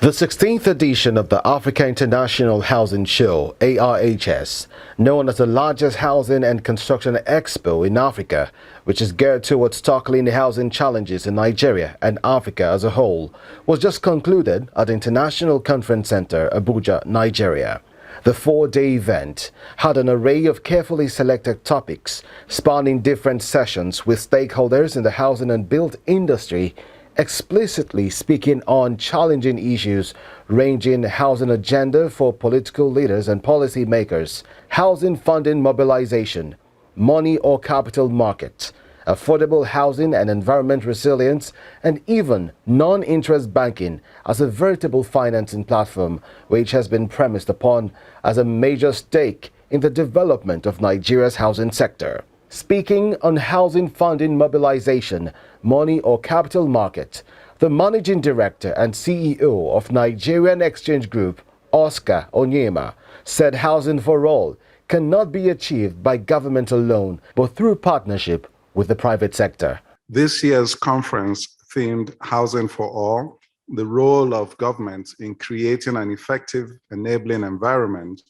The 16th edition of the Africa International Housing Show, AIHS, known as the largest housing and construction expo in Africa, which is geared towards tackling the housing challenges in Nigeria and Africa as a whole, was just concluded at the International Conference Center, Abuja, Nigeria. The four-day event had an array of carefully selected topics spanning different sessions with stakeholders in the housing and built industry explicitly speaking on challenging issues ranging housing agenda for political leaders and policy makers, housing funding mobilization, money or capital market, affordable housing and environment resilience, and even non-interest banking as a veritable financing platform which has been premised upon as a major stake in the development of Nigeria's housing sector. Speaking on housing funding mobilization, money or capital market, the Managing Director and CEO of Nigerian Exchange Group, Oscar Onyema, said housing for all cannot be achieved by government alone, but through partnership with the private sector. This year's conference themed Housing for All, the role of government in creating an effective enabling environment,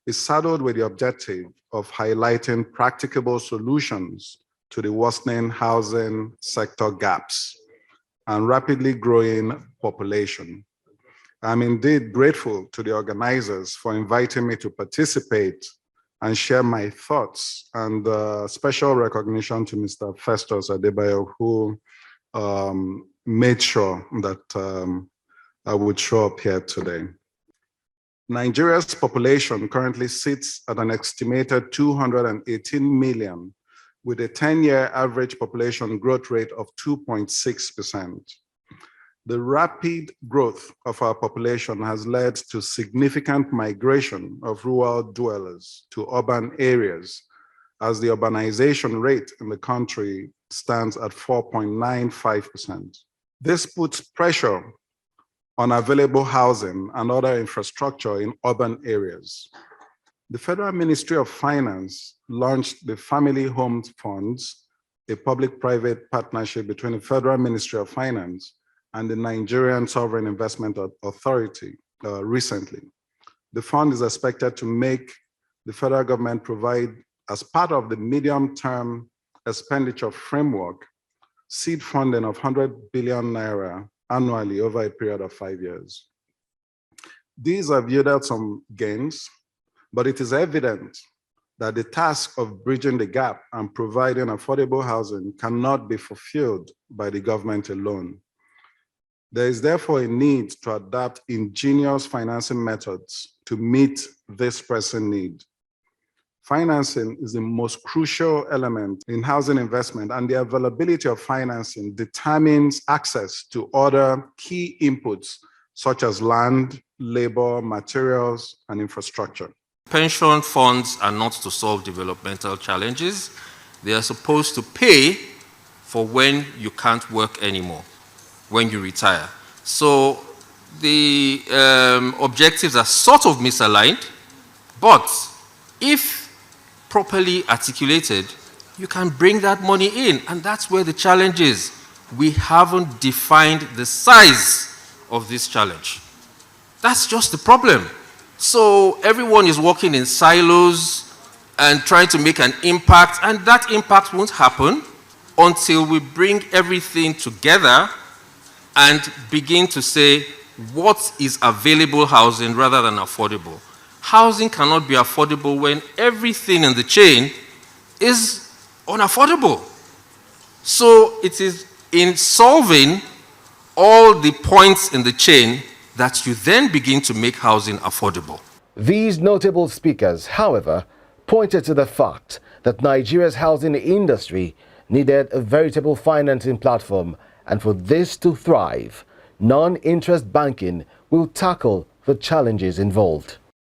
is saddled with the objective of highlighting practicable solutions to the worsening housing sector gaps and rapidly growing population. I'm indeed grateful to the organizers for inviting me to participate and share my thoughts, and special recognition to Mr. Festus Adebayo, who made sure that I would show up here today. Nigeria's population currently sits at an estimated 218 million, with a 10-year average population growth rate of 2.6%. The rapid growth of our population has led to significant migration of rural dwellers to urban areas, as the urbanization rate in the country stands at 4.95%. This puts pressure on available housing and other infrastructure in urban areas. The Federal Ministry of Finance launched the Family Home Funds, a public-private partnership between the Federal Ministry of Finance and the Nigerian Sovereign Investment Authority recently. The fund is expected to make the federal government provide, as part of the medium-term expenditure framework, seed funding of 100 billion naira annually over a period of 5 years. These have yielded some gains, but it is evident that the task of bridging the gap and providing affordable housing cannot be fulfilled by the government alone. There is therefore a need to adapt ingenious financing methods to meet this pressing need. Financing is the most crucial element in housing investment, and the availability of financing determines access to other key inputs such as land, labor, materials, and infrastructure. Pension funds are not to solve developmental challenges. They are supposed to pay for when you can't work anymore, when you retire. So the objectives are sort of misaligned, but if properly articulated, you can bring that money in, and that's where the challenge is. We haven't defined the size of this challenge. That's just the problem. So everyone is working in silos and trying to make an impact, and that impact won't happen until we bring everything together and begin to say what is available housing rather than affordable. Housing cannot be affordable when everything in the chain is unaffordable. So it is in solving all the points in the chain that you then begin to make housing affordable. These notable speakers, however, pointed to the fact that Nigeria's housing industry needed a veritable financing platform, and for this to thrive, non-interest banking will tackle the challenges involved.